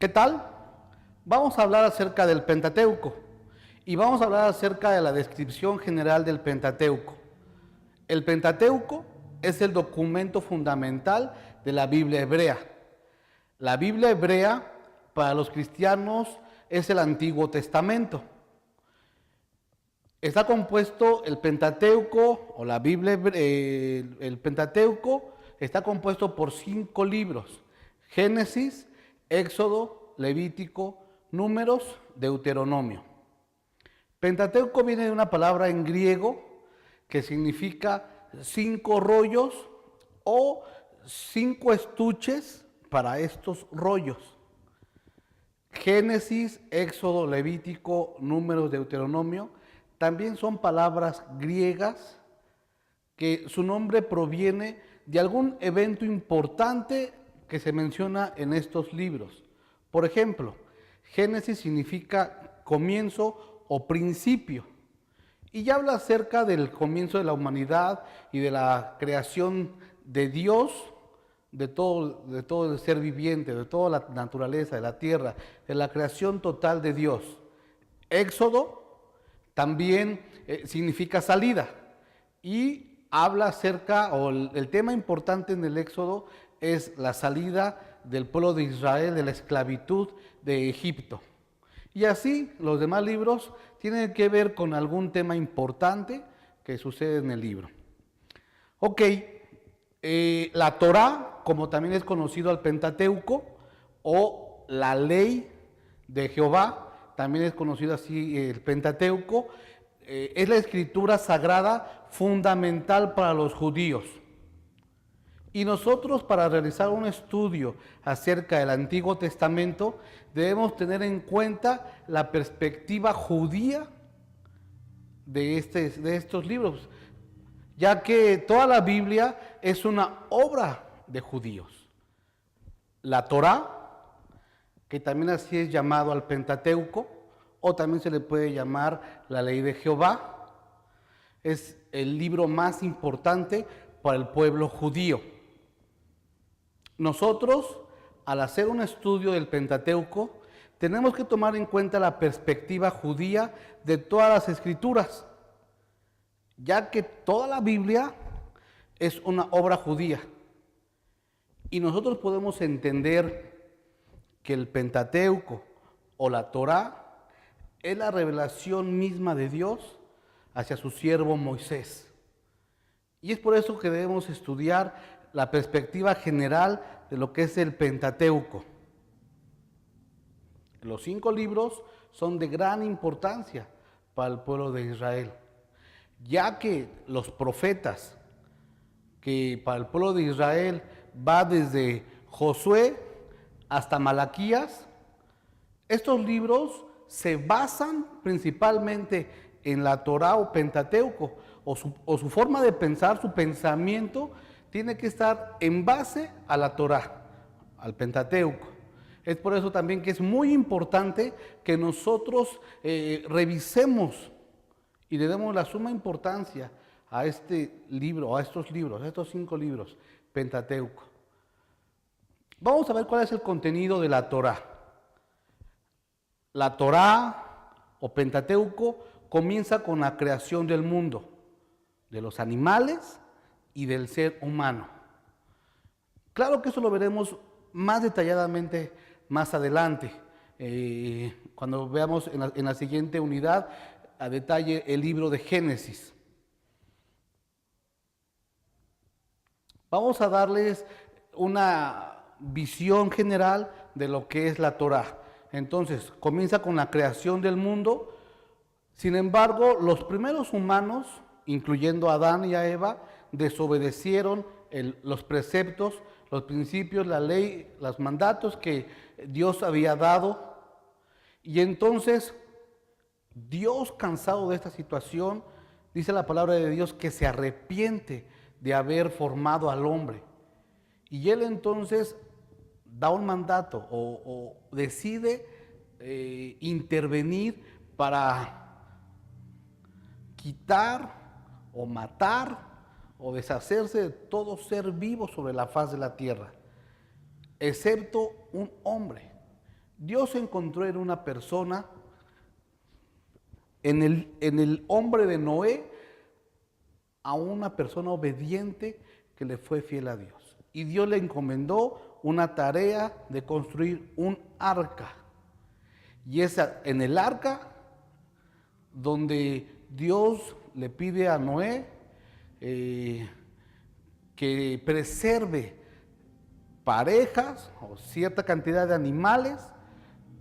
¿Qué tal? Vamos a hablar acerca del Pentateuco y vamos a hablar acerca de la descripción general del Pentateuco. El Pentateuco es el documento fundamental de la Biblia hebrea. La Biblia hebrea para los cristianos es el Antiguo Testamento. Está compuesto el Pentateuco o la Biblia, el Pentateuco está compuesto por 5 libros: Génesis, Éxodo, Levítico, Números, Deuteronomio. Pentateuco viene de una palabra en griego que significa 5 rollos o 5 estuches para estos rollos. Génesis, Éxodo, Levítico, Números, Deuteronomio también son palabras griegas que su nombre proviene de algún evento importante que se menciona en estos libros. Por ejemplo, Génesis significa comienzo o principio, y ya habla acerca del comienzo de la humanidad y de la creación de Dios, de todo el ser viviente, de toda la naturaleza, de la tierra, de la creación total de Dios. Éxodo también significa salida, y habla acerca, o el tema importante en el Éxodo es la salida del pueblo de Israel de la esclavitud de Egipto. Y así los demás libros tienen que ver con algún tema importante que sucede en el libro. Ok, la Torá, como también es conocido al Pentateuco, o la ley de Jehová, también es conocido así el Pentateuco, es la escritura sagrada fundamental para los judíos. Y nosotros, para realizar un estudio acerca del Antiguo Testamento, debemos tener en cuenta la perspectiva judía de estos libros, ya que toda la Biblia es una obra de judíos. La Torá, que también así es llamado al Pentateuco, o también se le puede llamar la ley de Jehová, es el libro más importante para el pueblo judío. Nosotros, al hacer un estudio del Pentateuco, tenemos que tomar en cuenta la perspectiva judía de todas las escrituras, ya que toda la Biblia es una obra judía. Y nosotros podemos entender que el Pentateuco o la Torá es la revelación misma de Dios hacia su siervo Moisés. Y es por eso que debemos estudiar la perspectiva general de lo que es el Pentateuco. Los 5 libros son de gran importancia para el pueblo de Israel, ya que los profetas, que para el pueblo de Israel va desde Josué hasta Malaquías, estos libros se basan principalmente en la Torá o Pentateuco, o su forma de pensar, su pensamiento tiene que estar en base a la Torá, al Pentateuco. Es por eso también que es muy importante que nosotros revisemos y le demos la suma importancia a este libro, a estos libros, a estos 5 libros, Pentateuco. Vamos a ver cuál es el contenido de la Torá. La Torá o Pentateuco comienza con la creación del mundo, de los animales y del ser humano. Claro que eso lo veremos más detalladamente más adelante, cuando veamos en la siguiente unidad a detalle el libro de Génesis. Vamos a darles una visión general de lo que es la Torá. Entonces, comienza con la creación del mundo. Sin embargo, los primeros humanos, incluyendo a Adán y a Eva, desobedecieron los preceptos, los principios, la ley, los mandatos que Dios había dado. Y entonces, Dios, cansado de esta situación, dice la palabra de Dios que se arrepiente de haber formado al hombre. Y Él entonces da un mandato o decide intervenir para quitar o matar o deshacerse de todo ser vivo sobre la faz de la tierra, excepto un hombre. Dios encontró en una persona, en el hombre de Noé, a una persona obediente que le fue fiel a Dios. Y Dios le encomendó una tarea de construir un arca. Y es en el arca donde Dios le pide a Noé que preserve parejas o cierta cantidad de animales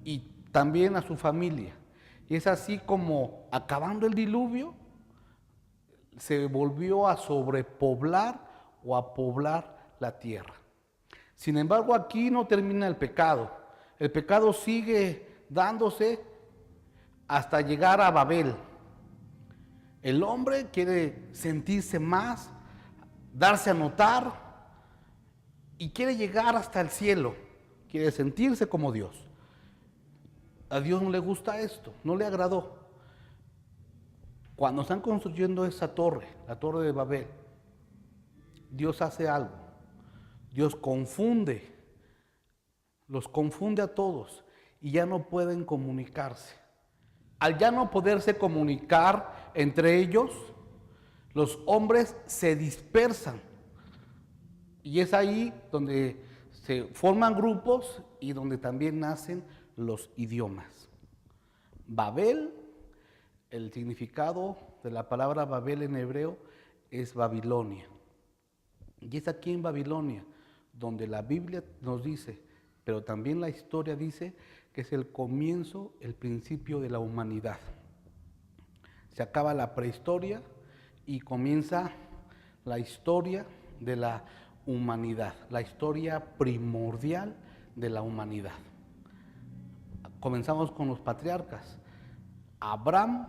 y también a su familia. Y es así como, acabando el diluvio, se volvió a sobrepoblar o a poblar la tierra. Sin embargo, aquí no termina el pecado. El pecado sigue dándose hasta llegar a Babel. El hombre quiere sentirse más, darse a notar y quiere llegar hasta el cielo. Quiere sentirse como Dios. A Dios no le gusta esto, no le agradó. Cuando están construyendo esa torre, la torre de Babel, Dios hace algo. Dios los confunde a todos y ya no pueden comunicarse. Al ya no poderse comunicar entre ellos, los hombres se dispersan. Y es ahí donde se forman grupos y donde también nacen los idiomas. Babel, el significado de la palabra Babel en hebreo es Babilonia. Y es aquí en Babilonia donde la Biblia nos dice, pero también la historia dice que es el comienzo, el principio de la humanidad. Se acaba la prehistoria y comienza la historia de la humanidad, la historia primordial de la humanidad. Comenzamos con los patriarcas. Abraham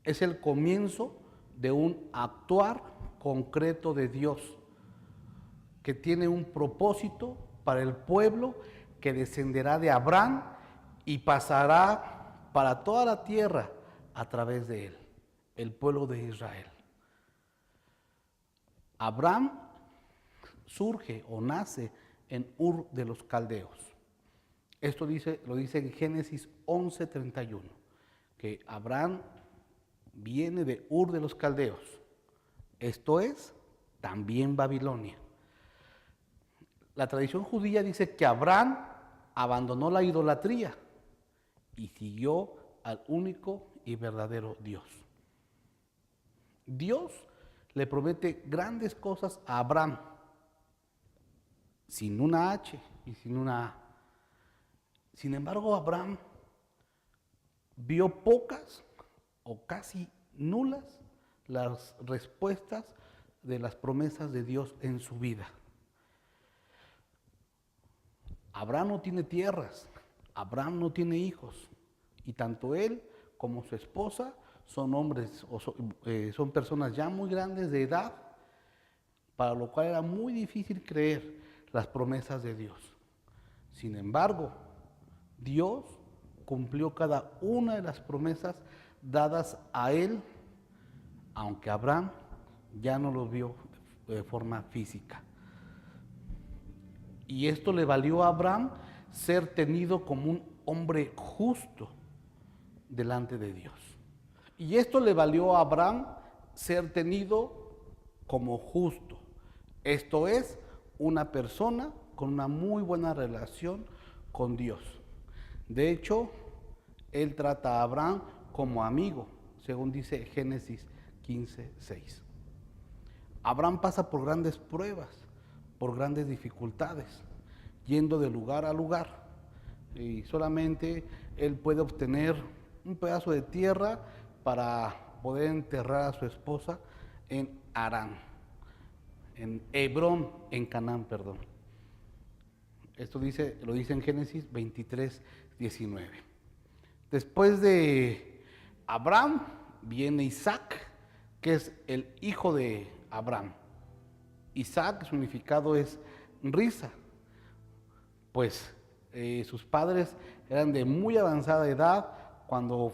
es el comienzo de un actuar concreto de Dios, que tiene un propósito para el pueblo que descenderá de Abraham y pasará para toda la tierra a través de él, el pueblo de Israel. Abraham surge o nace en Ur de los Caldeos. Esto lo dice en Génesis 11:31, que Abraham viene de Ur de los Caldeos. Esto es también Babilonia. La tradición judía dice que Abraham abandonó la idolatría y siguió al único y verdadero Dios. Dios le promete grandes cosas a Abraham, sin una H y sin una A. Sin embargo, Abraham vio pocas o casi nulas las respuestas de las promesas de Dios en su vida. Abraham no tiene tierras, Abraham no tiene hijos, y tanto él como su esposa son hombres, son personas ya muy grandes de edad, para lo cual era muy difícil creer las promesas de Dios. Sin embargo, Dios cumplió cada una de las promesas dadas a él, aunque Abraham ya no lo vio de forma física. Y esto le valió a Abraham ser tenido como un hombre justo delante de Dios. Y esto le valió a Abraham ser tenido como justo. Esto es, una persona con una muy buena relación con Dios. De hecho, él trata a Abraham como amigo, según dice Génesis 15:6. Abraham pasa por grandes pruebas, por grandes dificultades, yendo de lugar a lugar. Y solamente él puede obtener un pedazo de tierra para poder enterrar a su esposa en Harán, en Hebrón, en Canaán, perdón. Esto lo dice en Génesis 23:19. Después de Abraham viene Isaac, que es el hijo de Abraham. Isaac, su significado es risa, pues sus padres eran de muy avanzada edad cuando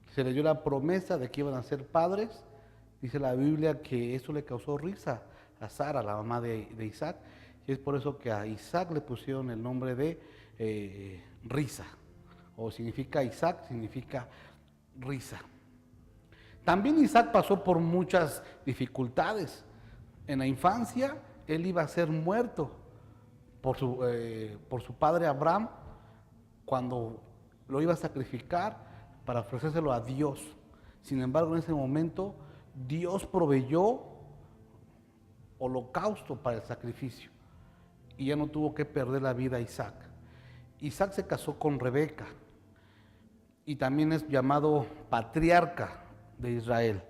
se les dio la promesa de que iban a ser padres. Dice la Biblia que eso le causó risa a Sara, la mamá de Isaac, y es por eso que a Isaac le pusieron el nombre de risa, o significa Isaac, significa risa. También Isaac pasó por muchas dificultades. En la infancia, él iba a ser muerto por su padre Abraham cuando lo iba a sacrificar para ofrecérselo a Dios. Sin embargo, en ese momento, Dios proveyó holocausto para el sacrificio y ya no tuvo que perder la vida Isaac. Isaac se casó con Rebeca y también es llamado patriarca de Israel.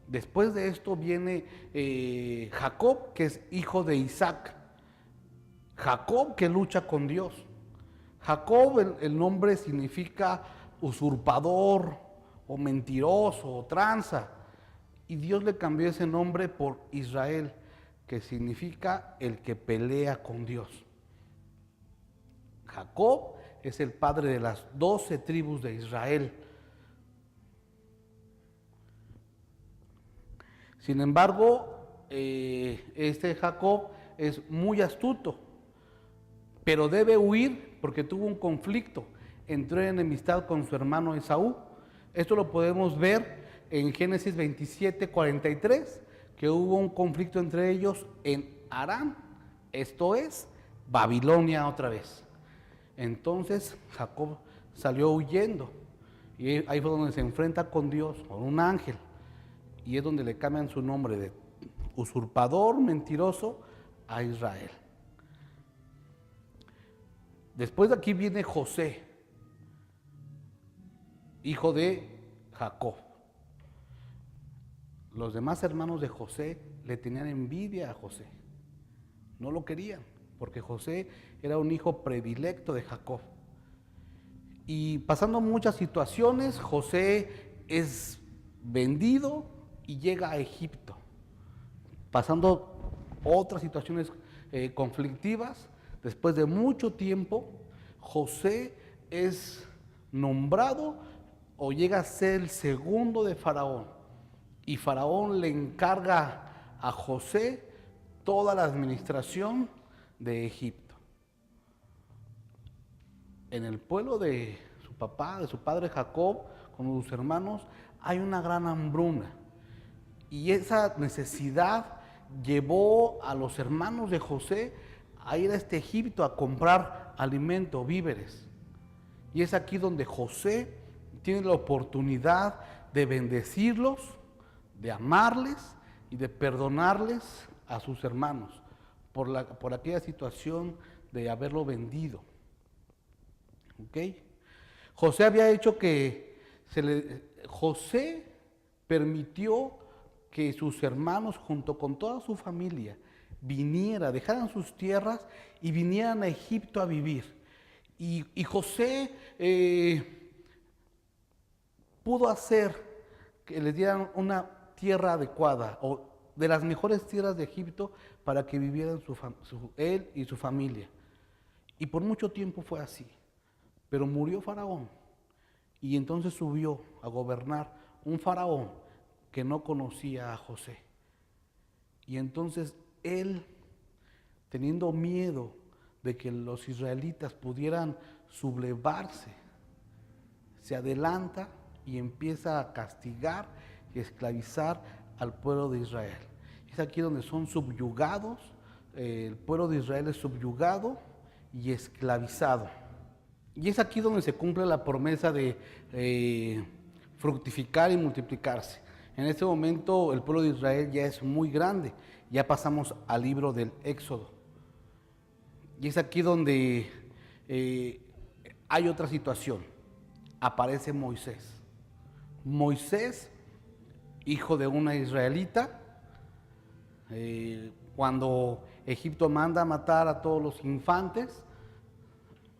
Después de esto viene Jacob, que es hijo de Isaac. Jacob que lucha con Dios. Jacob, el nombre significa usurpador o mentiroso o tranza. Y Dios le cambió ese nombre por Israel, que significa el que pelea con Dios. Jacob es el padre de las 12 tribus de Israel. Sin embargo, este Jacob es muy astuto, pero debe huir porque tuvo un conflicto, entró en enemistad con su hermano Esaú. Esto lo podemos ver en Génesis 27:43, que hubo un conflicto entre ellos en Aram, esto es Babilonia otra vez. Entonces Jacob salió huyendo y ahí fue donde se enfrenta con Dios, con un ángel, y es donde le cambian su nombre de usurpador, mentiroso, a Israel. Después de aquí viene José, hijo de Jacob. Los demás hermanos de José le tenían envidia a José. No lo querían, porque José era un hijo predilecto de Jacob. Y pasando muchas situaciones, José es vendido y llega a Egipto. Pasando otras situaciones conflictivas, después de mucho tiempo, José es nombrado o llega a ser el segundo de Faraón. Y Faraón le encarga a José toda la administración de Egipto. En el pueblo de su papá, de su padre Jacob, con sus hermanos, hay una gran hambruna. Y esa necesidad llevó a los hermanos de José a ir a este Egipto a comprar alimento, víveres. Y es aquí donde José tiene la oportunidad de bendecirlos, de amarles y de perdonarles a sus hermanos por aquella situación de haberlo vendido. ¿Ok? José había hecho que José permitió que sus hermanos junto con toda su familia dejaran sus tierras y vinieran a Egipto a vivir. Y José pudo hacer que les dieran una tierra adecuada o de las mejores tierras de Egipto para que vivieran él y su familia. Y por mucho tiempo fue así. Pero murió Faraón y entonces subió a gobernar un faraón que no conocía a José. Y entonces él, teniendo miedo de que los israelitas pudieran sublevarse, se adelanta y empieza a castigar y esclavizar al pueblo de Israel. Es aquí donde son subyugados, el pueblo de Israel es subyugado y esclavizado. Y es aquí donde se cumple la promesa de fructificar y multiplicarse. En este momento el pueblo de Israel ya es muy grande, ya pasamos al libro del Éxodo. Y es aquí donde hay otra situación, aparece Moisés. Moisés, hijo de una israelita, cuando Egipto manda a matar a todos los infantes,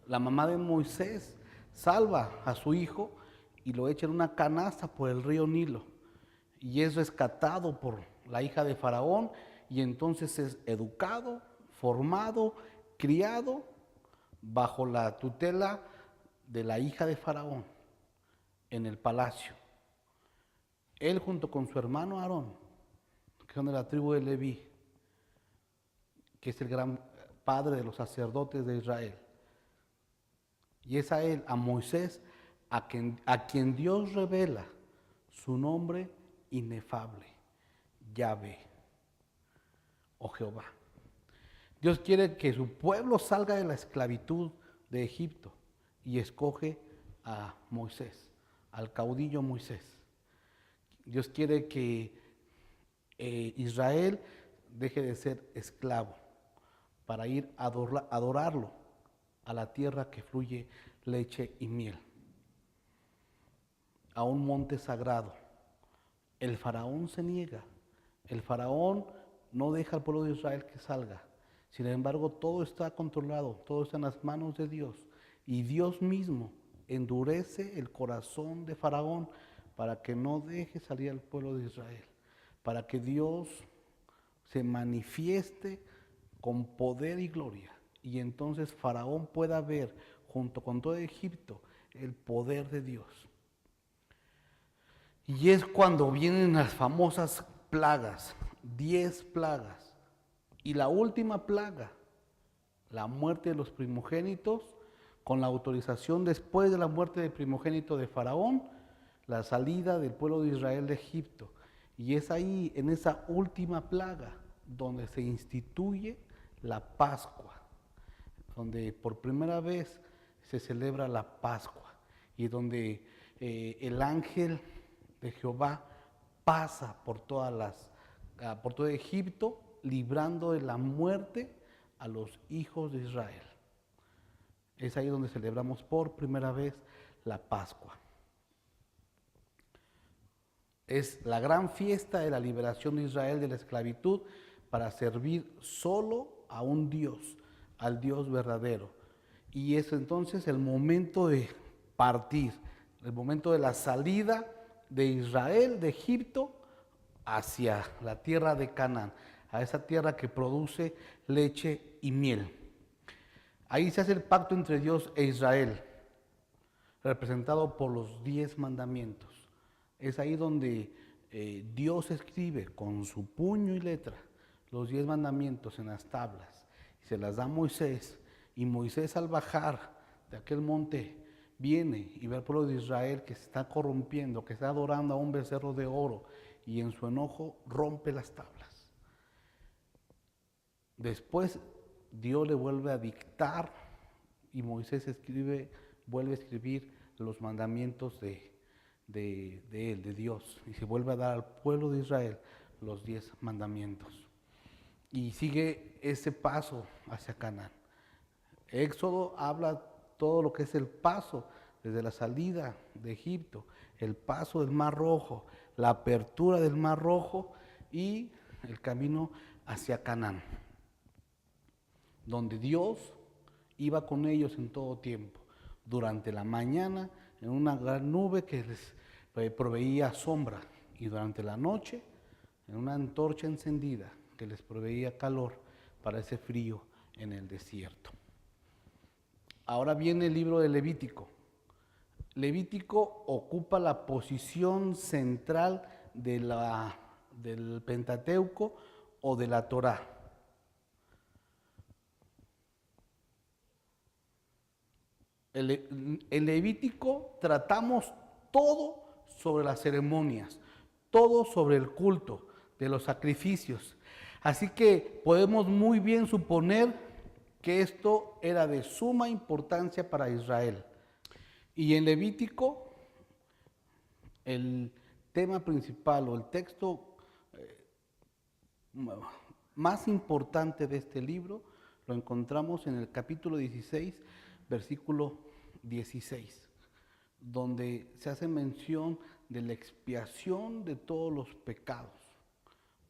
la mamá de Moisés salva a su hijo y lo echa en una canasta por el río Nilo. Y es rescatado por la hija de Faraón y entonces es educado, formado, criado bajo la tutela de la hija de Faraón en el palacio. Él junto con su hermano Aarón, que son de la tribu de Leví, que es el gran padre de los sacerdotes de Israel. Y es a él, a Moisés, a quien Dios revela su nombre inefable, Yahvé o Jehová. Dios quiere que su pueblo salga de la esclavitud de Egipto y escoge a Moisés, al caudillo Moisés. Dios quiere que Israel deje de ser esclavo para ir a adorarlo a la tierra que fluye leche y miel, a un monte sagrado. El faraón se niega, el faraón no deja al pueblo de Israel que salga. Sin embargo, todo está controlado, todo está en las manos de Dios. Y Dios mismo endurece el corazón de Faraón para que no deje salir al pueblo de Israel, para que Dios se manifieste con poder y gloria. Y entonces Faraón pueda ver, junto con todo Egipto, el poder de Dios. Y es cuando vienen las famosas plagas, 10 plagas. Y la última plaga, la muerte de los primogénitos, con la autorización después de la muerte del primogénito de Faraón, la salida del pueblo de Israel de Egipto. Y es ahí, en esa última plaga, donde se instituye la Pascua, donde por primera vez se celebra la Pascua y donde el ángel de Jehová pasa por todo Egipto, librando de la muerte a los hijos de Israel. Es ahí donde celebramos por primera vez la Pascua. Es la gran fiesta de la liberación de Israel de la esclavitud para servir solo a un Dios, al Dios verdadero. Y es entonces el momento de partir, el momento de la salida de Israel de Egipto hacia la tierra de Canaán, a esa tierra que produce leche y miel. Ahí se hace el pacto entre Dios e Israel, representado por los 10 mandamientos. Es ahí donde Dios escribe con su puño y letra los 10 mandamientos en las tablas y se las da a Moisés. Y Moisés, al bajar de aquel monte, viene y ve al pueblo de Israel que se está corrompiendo, que está adorando a un becerro de oro, y en su enojo rompe las tablas. Después Dios le vuelve a dictar y Moisés vuelve a escribir los mandamientos de él, de Dios, y se vuelve a dar al pueblo de Israel los 10 mandamientos. Y sigue ese paso hacia Canaán. Éxodo habla todo lo que es el paso desde la salida de Egipto, el paso del Mar Rojo, la apertura del Mar Rojo y el camino hacia Canaán, donde Dios iba con ellos en todo tiempo. Durante la mañana en una gran nube que les proveía sombra, y durante la noche en una antorcha encendida que les proveía calor para ese frío en el desierto. Ahora viene el libro de Levítico. Levítico ocupa la posición central del Pentateuco o de la Torá. En Levítico tratamos todo sobre las ceremonias, todo sobre el culto de los sacrificios. Así que podemos muy bien suponer que esto era de suma importancia para Israel. Y en Levítico, el tema principal o el texto más importante de este libro lo encontramos en el capítulo 16, versículo 16, donde se hace mención de la expiación de todos los pecados.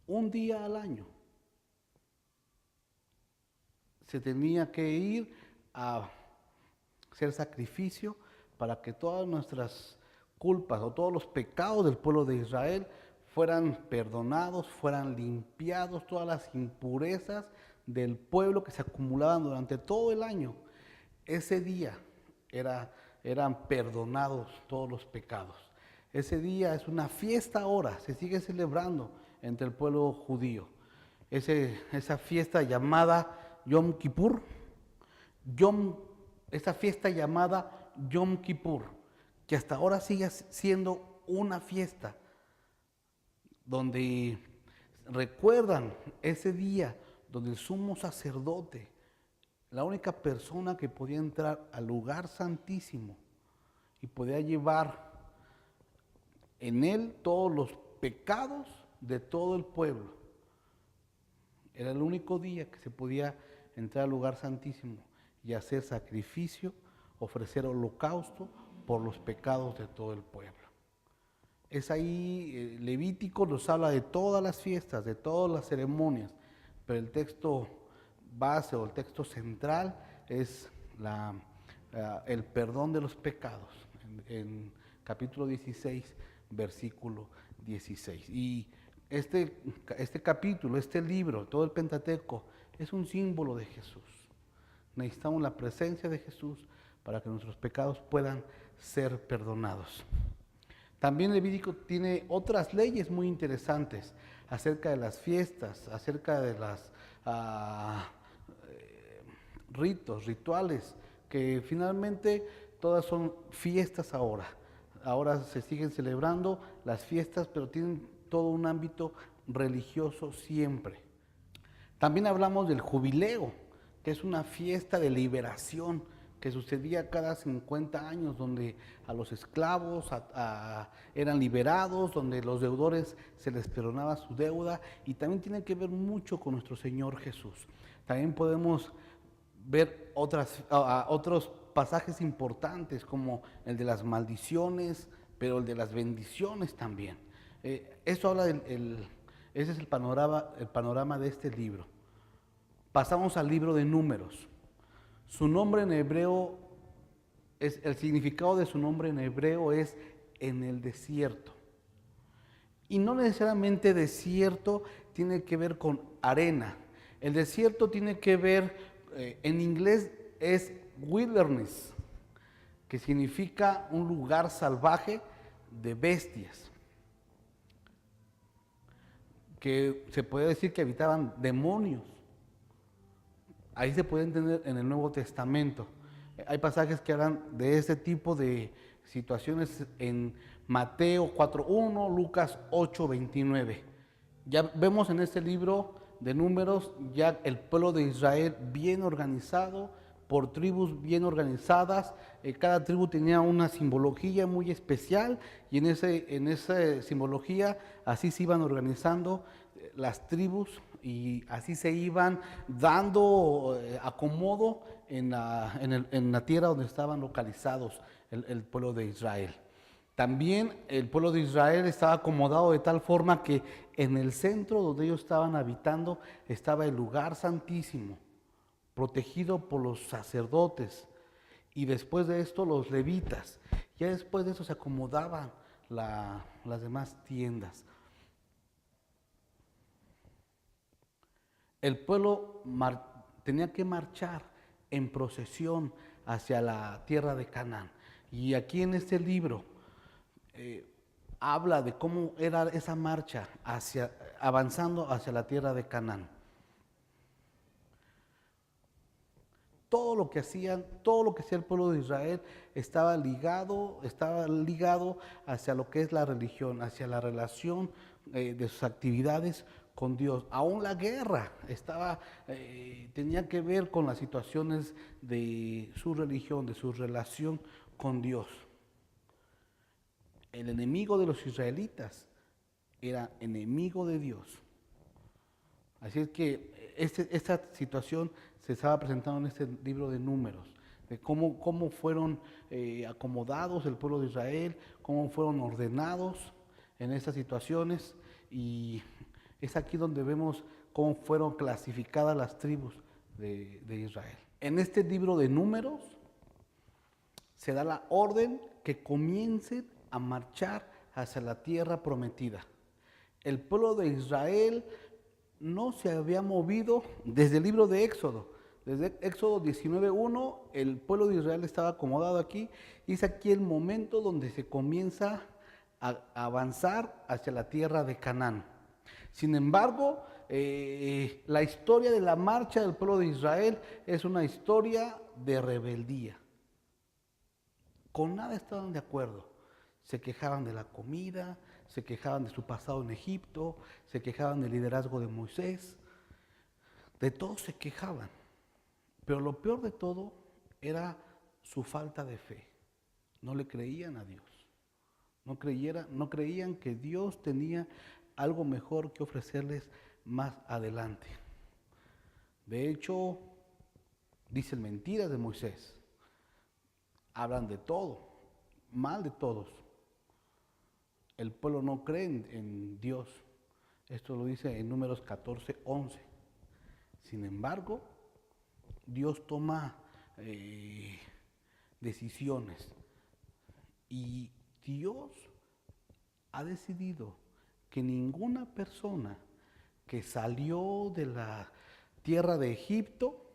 Un día al año se tenía que ir a hacer sacrificio para que todas nuestras culpas o todos los pecados del pueblo de Israel fueran perdonados, fueran limpiados, todas las impurezas del pueblo que se acumulaban durante todo el año. Ese día eran perdonados todos los pecados. Ese día es una fiesta ahora, se sigue celebrando entre el pueblo judío. Esa fiesta llamada Yom Kippur, Yom, esta fiesta llamada Yom Kippur, que hasta ahora sigue siendo una fiesta donde recuerdan ese día donde el sumo sacerdote, la única persona que podía entrar al lugar santísimo y podía llevar en él todos los pecados de todo el pueblo. Era el único día que se podía entrar al lugar santísimo y hacer sacrificio, ofrecer holocausto por los pecados de todo el pueblo. Es ahí, Levítico nos habla de todas las fiestas, de todas las ceremonias, pero el texto base o el texto central es el perdón de los pecados, en capítulo 16, versículo 16. Y este capítulo, este libro, todo el Pentateuco, es un símbolo de Jesús. Necesitamos la presencia de Jesús para que nuestros pecados puedan ser perdonados. También Levítico tiene otras leyes muy interesantes acerca de las fiestas, acerca de los rituales, que finalmente todas son fiestas ahora. Ahora se siguen celebrando las fiestas, pero tienen todo un ámbito religioso siempre. También hablamos del jubileo, que es una fiesta de liberación que sucedía cada 50 años, donde a los esclavos eran liberados, donde los deudores se les perdonaba su deuda, y también tiene que ver mucho con nuestro Señor Jesús. También podemos ver otros pasajes importantes, como el de las maldiciones, pero el de las bendiciones también. Eso habla ese es el panorama de este libro. Pasamos al libro de Números. Su nombre en hebreo, el significado de su nombre en hebreo es en el desierto. Y no necesariamente desierto tiene que ver con arena. El desierto tiene que ver, en inglés es wilderness, que significa un lugar salvaje de bestias, que se puede decir que habitaban demonios. Ahí se puede entender en el Nuevo Testamento. Hay pasajes que hablan de este tipo de situaciones en Mateo 4:1, Lucas 8:29. Ya vemos en este libro de Números ya el pueblo de Israel bien organizado, por tribus bien organizadas. Cada tribu tenía una simbología muy especial, y en esa simbología así se iban organizando las tribus, y así se iban dando acomodo en la tierra donde estaban localizados el pueblo de Israel. También el pueblo de Israel estaba acomodado de tal forma que en el centro donde ellos estaban habitando estaba el lugar santísimo, protegido por los sacerdotes, y después de esto los levitas. Ya después de eso se acomodaban las demás tiendas. El pueblo tenía que marchar en procesión hacia la tierra de Canaán. Y aquí en este libro habla de cómo era esa marcha avanzando hacia la tierra de Canaán. Todo lo que hacía el pueblo de Israel estaba ligado hacia lo que es la religión, hacia la relación de sus actividades con Dios. Aún la guerra tenía que ver con las situaciones de su religión, de su relación con Dios. El enemigo de los israelitas era enemigo de Dios. Así es que esta situación se estaba presentando en este libro de Números, de cómo fueron acomodados el pueblo de Israel, cómo fueron ordenados en estas situaciones, y es aquí donde vemos cómo fueron clasificadas las tribus de Israel. En este libro de Números se da la orden que comiencen a marchar hacia la tierra prometida. El pueblo de Israel no se había movido desde el libro de Éxodo. Desde Éxodo 19:1, el pueblo de Israel estaba acomodado aquí, y es aquí el momento donde se comienza a avanzar hacia la tierra de Canaán. Sin embargo, la historia de la marcha del pueblo de Israel es una historia de rebeldía. Con nada estaban de acuerdo. Se quejaban de la comida, se quejaban de su pasado en Egipto, se quejaban del liderazgo de Moisés, de todo se quejaban. Pero lo peor de todo era su falta de fe. No le creían a Dios. No creían que Dios tenía algo mejor que ofrecerles más adelante. De hecho, dicen mentiras de Moisés. Hablan de todo, mal de todos. El pueblo no cree en Dios. Esto lo dice en Números 14:11. Sin embargo, Dios toma decisiones y Dios ha decidido que ninguna persona que salió de la tierra de Egipto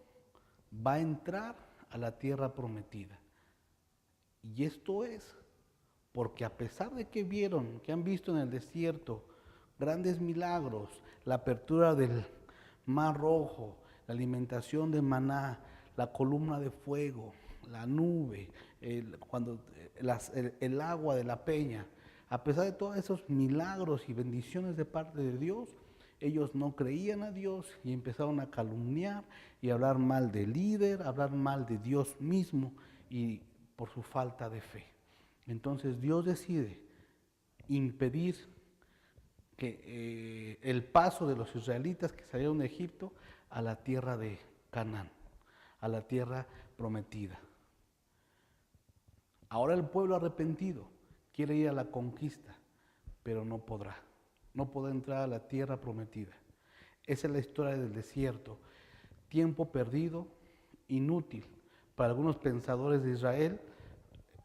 va a entrar a la tierra prometida. Y esto es porque a pesar de que han visto en el desierto grandes milagros, la apertura del Mar Rojo, la alimentación de maná, la columna de fuego, la nube, el agua de la peña, a pesar de todos esos milagros y bendiciones de parte de Dios, ellos no creían a Dios y empezaron a calumniar y a hablar mal del líder, a hablar mal de Dios mismo y por su falta de fe. Entonces Dios decide impedir que el paso de los israelitas que salieron de Egipto a la tierra de Canaán, a la tierra prometida. Ahora el pueblo arrepentido quiere ir a la conquista, pero no podrá entrar a la tierra prometida. Esa es la historia del desierto, tiempo perdido, inútil. Para algunos pensadores de Israel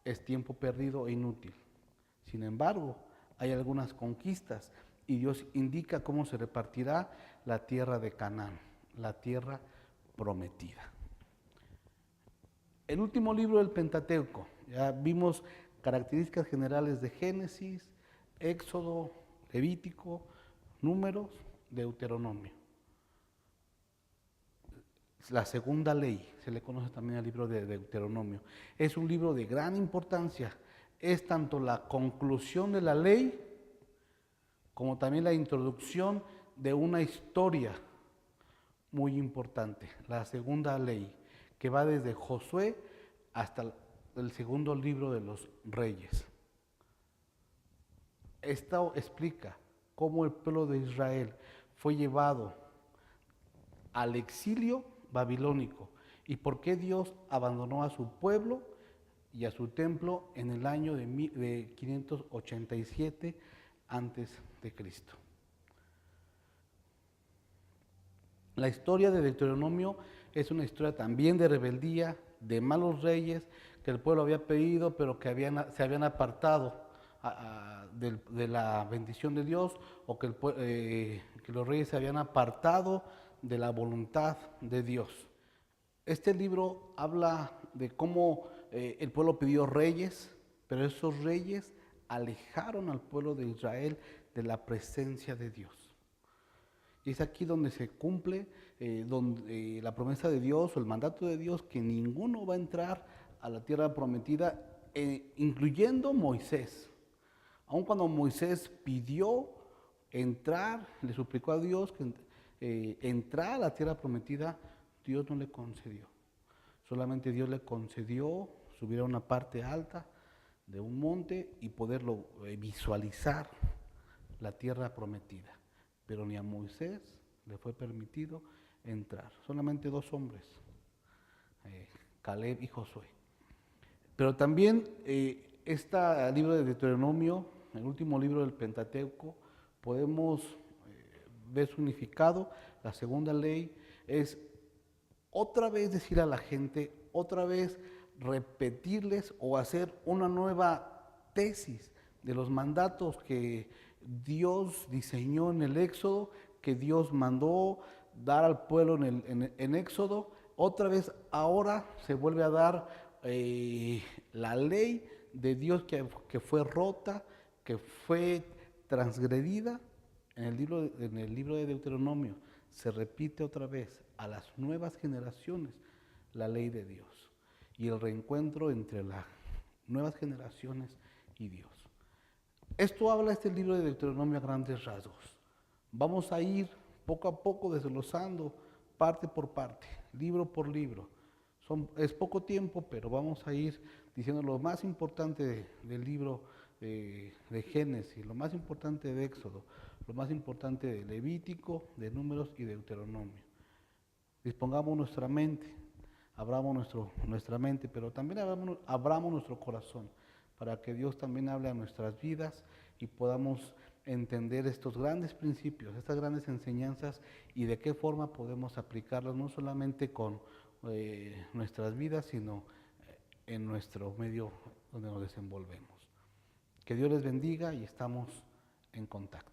es tiempo perdido e inútil. Sin embargo, hay algunas conquistas y Dios indica cómo se repartirá la tierra de Canaán, la tierra prometida. El último libro del Pentateuco, ya vimos características generales de Génesis, Éxodo, Levítico, Números, Deuteronomio. La segunda ley, se le conoce también al libro de Deuteronomio. Es un libro de gran importancia. Es tanto la conclusión de la ley como también la introducción de una historia muy importante, la segunda ley, que va desde Josué hasta el segundo libro de los Reyes. Esto explica cómo el pueblo de Israel fue llevado al exilio babilónico y por qué Dios abandonó a su pueblo y a su templo en el año de 587 antes de Cristo. La historia de Deuteronomio es una historia también de rebeldía, de malos reyes que el pueblo había pedido, pero que se habían apartado de la bendición de Dios, o que los reyes se habían apartado de la voluntad de Dios. Este libro habla de cómo el pueblo pidió reyes, pero esos reyes alejaron al pueblo de Israel de la presencia de Dios. Y es aquí donde se cumple la promesa de Dios o el mandato de Dios, que ninguno va a entrar a la tierra prometida, incluyendo Moisés. Aun cuando Moisés pidió entrar, le suplicó a Dios que entrar a la tierra prometida, Dios no le concedió. Solamente Dios le concedió subir a una parte alta de un monte y poderlo visualizar, la tierra prometida. Pero ni a Moisés le fue permitido entrar. Solamente 2 hombres, Caleb y Josué. Pero también este libro de Deuteronomio, el último libro del Pentateuco, podemos ver su significado. La segunda ley es otra vez decir a la gente, otra vez repetirles o hacer una nueva tesis de los mandatos que Dios diseñó en el Éxodo, que Dios mandó dar al pueblo en Éxodo. Otra vez ahora se vuelve a dar la ley de Dios que fue rota, que fue transgredida En el libro de Deuteronomio se repite otra vez a las nuevas generaciones la ley de Dios y el reencuentro entre las nuevas generaciones y Dios. Esto habla este libro de Deuteronomio a grandes rasgos. Vamos a ir poco a poco desglosando parte por parte, libro por libro. Es poco tiempo, pero vamos a ir diciendo lo más importante del libro de Génesis, lo más importante de Éxodo, lo más importante de Levítico, de Números y de Deuteronomio. Dispongamos nuestra mente, abramos nuestra mente, pero también abramos nuestro corazón para que Dios también hable a nuestras vidas y podamos entender estos grandes principios, estas grandes enseñanzas y de qué forma podemos aplicarlas no solamente con nuestras vidas, sino en nuestro medio donde nos desenvolvemos. Que Dios les bendiga y estamos en contacto.